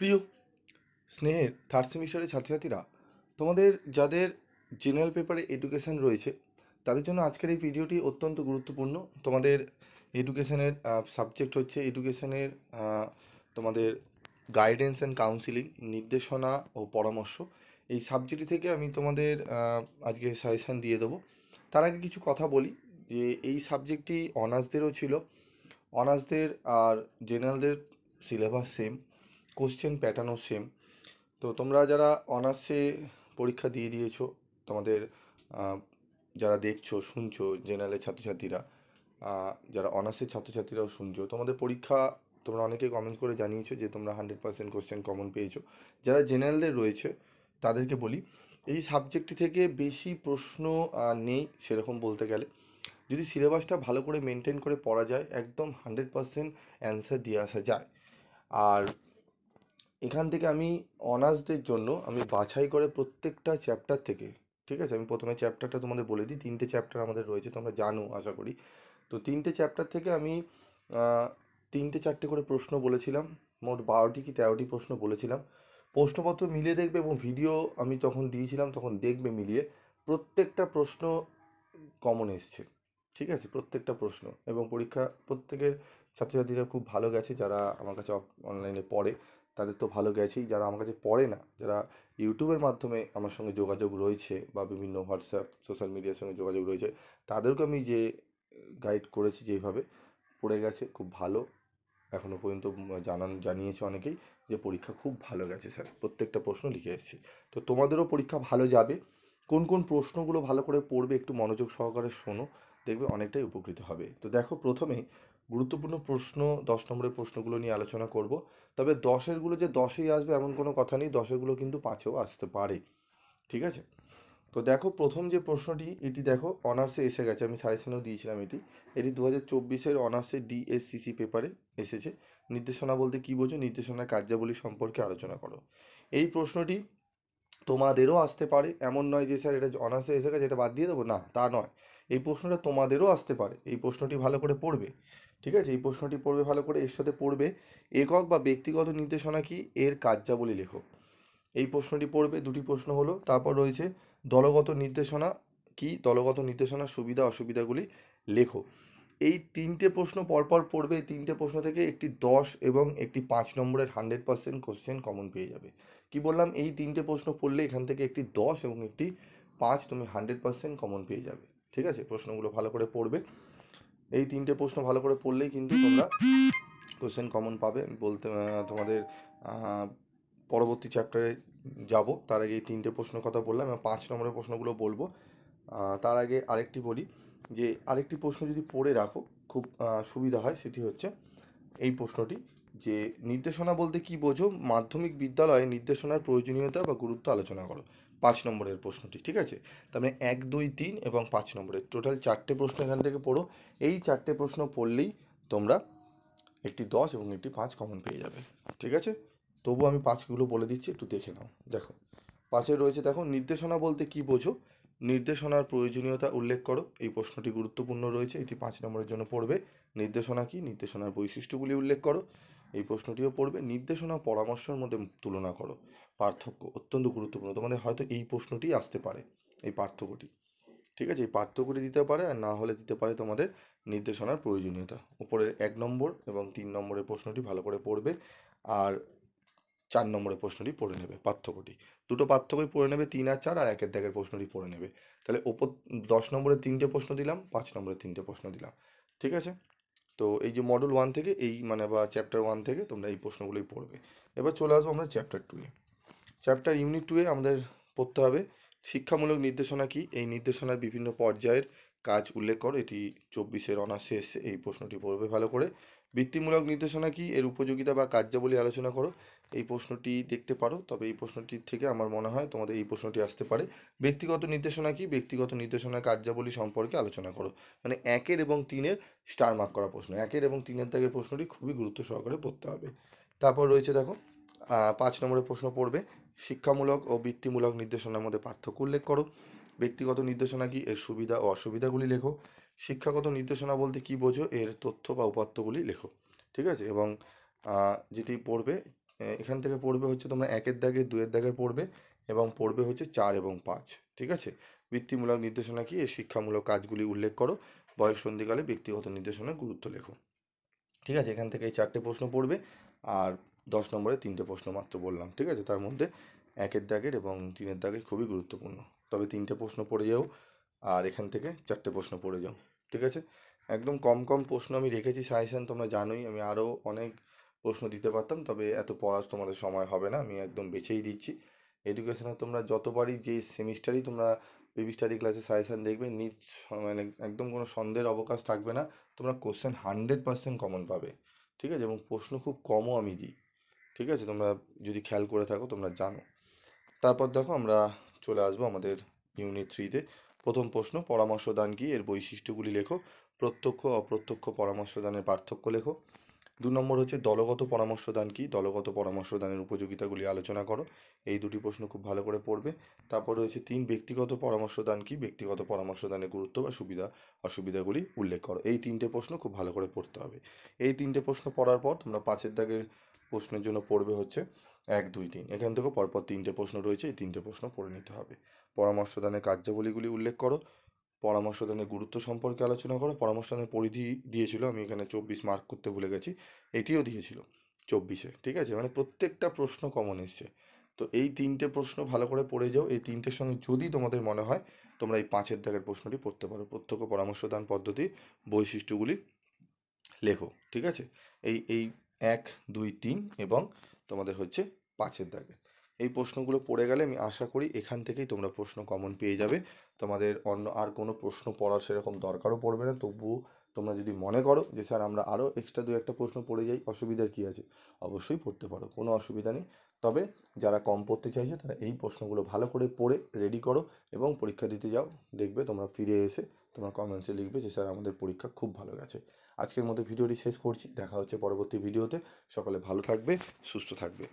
প্রিয় স্নেহের থার্ড সেমিস্টারের ছাত্রছাত্রীরা, তোমাদের যাদের জেনারেল পেপারে এডুকেশন রয়েছে তাদের জন্য আজকের এই ভিডিওটি অত্যন্ত গুরুত্বপূর্ণ। তোমাদের এডুকেশনের সাবজেক্ট হচ্ছে এডুকেশনের তোমাদের গাইডেন্স অ্যান্ড কাউন্সিলিং, নির্দেশনা ও পরামর্শ। এই সাবজেক্টটি থেকে আমি তোমাদের আজকে সাজেশান দিয়ে দেবো। তার আগে কিছু কথা বলি যে এই সাবজেক্টটি অনার্সদেরও ছিল। অনার্সদের আর জেনারেলদের সিলেবাস সেম, কোশ্চেন প্যাটার্নও সেম। তো তোমরা যারা অনার্সে পরীক্ষা দিয়ে দিয়েছো, তোমাদের যারা দেখছো শুনছো জেনারেলের ছাত্রছাত্রীরা, যারা অনার্সের ছাত্রছাত্রীরাও শুনছো, তোমাদের পরীক্ষা তোমরা অনেকে কমেন্ট করে জানিয়েছো যে তোমরা 100% কোশ্চেন কমন পেয়েছো। যারা জেনারেলদের রয়েছে তাদেরকে বলি, এই সাবজেক্টটি থেকে বেশি প্রশ্ন নেই সেরকম বলতে গেলে। যদি সিলেবাসটা ভালো করে মেনটেন করে পড়া যায়, একদম 100% অ্যান্সার দিয়ে আসা যায়। আর এখান থেকে আমি অনার্সদের জন্য আমি বাছাই করে প্রত্যেকটা চ্যাপ্টার থেকে, ঠিক আছে, আমি প্রথমে চ্যাপ্টারটা তোমাদের বলে দিই। 3টে চ্যাপ্টার আমাদের রয়েছে, তোমরা জানো আশা করি। তো 3টে চ্যাপ্টার থেকে আমি 3টে-4টে করে প্রশ্ন বলেছিলাম, মোট 12টি কি 13টি প্রশ্ন বলেছিলাম। প্রশ্নপত্র মিলিয়ে দেখবে এবং ভিডিও আমি তখন দিয়েছিলাম, তখন দেখবে মিলিয়ে প্রত্যেকটা প্রশ্ন কমন এসছে, ঠিক আছে, প্রত্যেকটা প্রশ্ন। এবং পরীক্ষা প্রত্যেকের ছাত্রছাত্রীরা খুব ভালো গেছে। যারা আমার কাছে অনলাইনে পড়ে তাদের তো ভালো গেছেই, যারা আমার কাছে পড়ে না, যারা ইউটিউবের মাধ্যমে আমার সঙ্গে যোগাযোগ রয়েছে বা বিভিন্ন হোয়াটসঅ্যাপ সোশ্যাল মিডিয়ার সঙ্গে যোগাযোগ রয়েছে, তাদেরকে আমি যে গাইড করেছি যেভাবে পড়ে গেছে খুব ভালো। এখনও পর্যন্ত জানিয়েছে অনেকেই যে পরীক্ষা খুব ভালো গেছে স্যার, প্রত্যেকটা প্রশ্ন লিখে এসেছি। তো তোমাদেরও পরীক্ষা ভালো যাবে। কোন কোন প্রশ্নগুলো ভালো করে পড়বে একটু মনোযোগ সহকারে শোনো, দেখবে অনেকটাই উপকৃত হবে। তো দেখো, প্রথমে গুরুত্বপূর্ণ প্রশ্ন 10 নম্বরের প্রশ্নগুলো নিয়ে আলোচনা করব। তবে 10এরগুলো যে 10এই আসবে এমন কোনো কথা নেই, 10এরগুলো কিন্তু 5এও আসতে পারে, ঠিক আছে। তো দেখো, প্রথম যে প্রশ্নটি, এটি দেখো অনার্সে এসে গেছে, আমি সাজেশনেও দিয়েছিলাম এটি 2024-এর অনার্সের ডিএসসিসি পেপারে এসেছে। নির্দেশনা বলতে কী বোঝো, নির্দেশনার কার্যাবলী সম্পর্কে আলোচনা করো। এই প্রশ্নটি তোমাদেরও আসতে পারে, এমন নয় যে স্যার এটা অনার্সে এসে গেছে এটা বাদ দিয়ে দেবো, না তা নয়। এই প্রশ্নটা তোমাদেরও আসতে পারে, এই প্রশ্নটি ভালো করে পড়বে, ঠিক আছে। এই প্রশ্নটি পড়বে ভালো করে, এর সাথে পড়বে একক বা ব্যক্তিগত নির্দেশনা কি, এর কার্যাবলী লেখো। এই প্রশ্নটি পড়বে, দুটি প্রশ্ন হলো। তারপর রয়েছে দলগত নির্দেশনা কি, দলগত নির্দেশনার সুবিধা অসুবিধাগুলি লেখো। এই 3টে প্রশ্ন পরপর পড়বে। এই 3টে প্রশ্ন থেকে একটি 10 এবং একটি 5 নম্বরের 100% কোশ্চেন কমন পেয়ে যাবে। কি বললাম, এই 3টে প্রশ্ন পড়লে এখান থেকে একটি 10 এবং একটি 5 তুমি 100% কমন পেয়ে যাবে, ঠিক আছে। প্রশ্নগুলো ভালো করে পড়বে। এই 3টে প্রশ্ন ভালো করে পড়লেই কিন্তু তোমরা কোশ্চেন কমন পাবে। বলতে তোমাদের পরবর্তী চ্যাপ্টারে যাব, তার আগে এই 3টে প্রশ্নের কথা বললাম, এবং 5 নম্বরের প্রশ্নগুলো বলবো। তার আগে আরেকটি বলি যে আরেকটি প্রশ্ন যদি পড়ে রাখো খুব সুবিধা হয়, সেটি হচ্ছে এই প্রশ্নটি, যে নির্দেশনা বলতে কি বোঝো, মাধ্যমিক বিদ্যালয়ে নির্দেশনার প্রয়োজনীয়তা বা গুরুত্ব আলোচনা করো। 5 নম্বরের প্রশ্নটি, ঠিক আছে। তার মানে 1, 2, 3 এবং 5 নম্বরের টোটাল 4টে প্রশ্ন এখান থেকে পড়ো। এই 4টে প্রশ্ন পড়লেই তোমরা একটি 10 এবং একটি 5 কমন পেয়ে যাবে, ঠিক আছে। তবু আমি 5গুলো বলে দিচ্ছি, একটু দেখে নাও। দেখো, 5এ রয়েছে, দেখো, নির্দেশনা বলতে কি বোঝো, নির্দেশনার প্রয়োজনীয়তা উল্লেখ করো। এই প্রশ্নটি গুরুত্বপূর্ণ রয়েছে, এটি 5 নম্বরের জন্য পড়বে। নির্দেশনা কি, নির্দেশনার বৈশিষ্ট্যগুলি উল্লেখ করো। এই প্রশ্নটিও পড়বে। নির্দেশনা পরামর্শের মধ্যে তুলনা করো, পার্থক্য অত্যন্ত গুরুত্বপূর্ণ। তোমাদের হয়তো এই প্রশ্নটি আসতে পারে, এই পার্থক্যটি, ঠিক আছে। এই পার্থক্যটি দিতে পারে, আর না হলে দিতে পারে তোমাদের নির্দেশনার প্রয়োজনীয়তা। উপরের 1 নম্বর এবং 3 নম্বরের প্রশ্নটি ভালো করে পড়বে, আর 4 নম্বরের প্রশ্নটি পড়ে নেবে, পার্থক্যটি। দুটো পার্থক্যই পড়ে নেবে, 3 আর 4, আর 1-এর দাগের প্রশ্নটি পড়ে নেবে। তাহলে ওপর 10 নম্বরের 3টে প্রশ্ন দিলাম, 5 নম্বরের 3টে প্রশ্ন দিলাম, ঠিক আছে। তো এই যে মডেল 1 থেকে, এই মানে বা চ্যাপ্টার 1 থেকে তোমরা এই প্রশ্নগুলোই পড়বে। এবার চলে আসবো আমরা চ্যাপ্টার 2-এ। চ্যাপ্টার ইউনিট 2-এ আমাদের পড়তে হবে শিক্ষামূলক নির্দেশনা কি, এই নির্দেশনার বিভিন্ন পর্যায়ের কাজ উল্লেখ করো। এটি 24-এর অনার্সে এসছে, এই প্রশ্নটি পড়বে ভালো করে। বৃত্তিমূলক নির্দেশনা কি, এর উপযোগিতা বা কার্যাবলী আলোচনা করো। এই প্রশ্নটি দেখতে পারো, তবে এই প্রশ্নটির থেকে আমার মনে হয় তোমাদের এই প্রশ্নটি আসতে পারে। ব্যক্তিগত নির্দেশনা কি, ব্যক্তিগত নির্দেশনার কার্যাবলী সম্পর্কে আলোচনা করো। মানে 1-এর এবং 3-এর স্টার মার্ক করা প্রশ্ন, 1-এর এবং 3-এর দাগের প্রশ্নটি খুবই গুরুত্ব সহকারে পড়তে হবে। তারপর রয়েছে, দেখো, 5 নম্বরের প্রশ্ন পড়বে শিক্ষামূলক ও বৃত্তিমূলক নির্দেশনার মধ্যে পার্থক্য উল্লেখ করো। ব্যক্তিগত নির্দেশনা কি, এর সুবিধা ও অসুবিধাগুলি লেখো। শিক্ষাগত নির্দেশনা বলতে কি বোঝো, এর তথ্য বা উপাত্তগুলি লেখো, ঠিক আছে। এবং যেটি পড়বে এখান থেকে পড়বে হচ্ছে তোমরা 1-এর দাগে 2-এর দাগের পড়বে এবং পড়বে হচ্ছে 4 এবং 5। ঠিক আছে? বৃত্তিমূলক নির্দেশনা কি? এর শিক্ষামূলক কাজগুলি উল্লেখ করো। বয়ঃসন্ধিকালে ব্যক্তিগত নির্দেশনার গুরুত্ব লেখো। ঠিক আছে? এখান থেকে এই 4টে প্রশ্ন পড়বে আর 10 নম্বরে 3টে প্রশ্ন মাত্র বললাম। ঠিক আছে? তার মধ্যে 1-এর দাগের এবং 3-এর দাগের খুবই গুরুত্বপূর্ণ। তবে 3টে প্রশ্ন পড়ে যাও আর এখান থেকে 4টে প্রশ্ন পড়ে যাও। ঠিক আছে? একদম কম কম প্রশ্ন আমি রেখেছি সাজেশন, তোমরা জানোই আমি আরও অনেক প্রশ্ন দিতে পারতাম, তবে এত পড়ার তোমাদের সময় হবে না, আমি একদম বেছেই দিচ্ছি। এডুকেশনে তোমরা যতবারই যে সেমিস্টারই তোমরা বেবি স্টাডি ক্লাসে সাজেশন দেখবে মানে একদম কোনো সন্দেহের অবকাশ থাকবে না, তোমরা কোশ্চেন 100% কমন পাবে। ঠিক আছে? এবং প্রশ্ন খুব কমও আমি দিই। ঠিক আছে? তোমরা যদি খেয়াল করে থাকো তোমরা জানো। তারপর দেখো আমরা চলে আসবো আমাদের ইউনিট 3-তে। প্রথম প্রশ্ন, পরামর্শদান কি? এর বৈশিষ্ট্যগুলি লেখো। প্রত্যক্ষ অপ্রত্যক্ষ পরামর্শদানের পার্থক্য লেখো। 2 নম্বর হচ্ছে দলগত পরামর্শদান কি? দলগত পরামর্শদানের উপযোগিতাগুলি আলোচনা করো। এই দুটি প্রশ্ন খুব ভালো করে পড়বে। তারপর রয়েছে 3, ব্যক্তিগত পরামর্শদান কি? ব্যক্তিগত পরামর্শদানের গুরুত্ব বা সুবিধা অসুবিধাগুলি উল্লেখ করো। এই 3টে প্রশ্ন খুব ভালো করে পড়তে হবে। এই 3টে প্রশ্ন পড়ার পর তোমরা 5-এর দাগের প্রশ্নের জন্য পড়বে হচ্ছে 1, 2, 3। এখান থেকেও পরপর 3টে প্রশ্ন রয়েছে, এই 3টে প্রশ্ন পড়ে নিতে হবে। পরামর্শদানের কার্যাবলীগুলি উল্লেখ করো। পরামর্শদানের গুরুত্ব সম্পর্কে আলোচনা করো। পরামর্শদানের পরিধি দিয়েছিল, আমি এখানে 24 মার্ক করতে ভুলে গেছি, এটিও দিয়েছিল 24-এ। ঠিক আছে? মানে প্রত্যেকটা প্রশ্ন কমন এসছে। তো এই 3টে প্রশ্ন ভালো করে পড়ে যাও। এই 3টের সঙ্গে যদি তোমাদের মনে হয় তোমরা এই 5-এর দাগের প্রশ্নটি পড়তে পারো। প্রত্যক্ষ পরামর্শদান পদ্ধতির বৈশিষ্ট্যগুলি লেখো। ঠিক আছে? এই 1, 2, 3 এবং তোমাদের হচ্ছে 5-এর দাগে এই প্রশ্নগুলো পড়ে গেলে আমি আশা করি এখান থেকেই তোমরা প্রশ্ন কমন পেয়ে যাবে। তোমাদের অন্য আর কোনো প্রশ্ন পড়ার সেরকম দরকারও পড়বে না। তবুও তোমরা যদি মনে করো যে স্যার আমরা আরও এক্সট্রা 2-একটা প্রশ্ন পড়ে যাই, অসুবিধার কী আছে? অবশ্যই পড়তে পারো, কোনো অসুবিধা নেই। তবে যারা কম পড়তে চাইছো তারা এই প্রশ্নগুলো ভালো করে পড়ে রেডি করো এবং পরীক্ষা দিতে যাও। দেখবে তোমরা ফিরে এসে তোমরা কমেন্টসে লিখবে যে স্যার আমাদের পরীক্ষা খুব ভালো গেছে। আজকের মতো ভিডিওটি শেষ করছি, দেখা হচ্ছে পরবর্তী ভিডিওতে। সকলে ভালো থাকবে, সুস্থ থাকবে।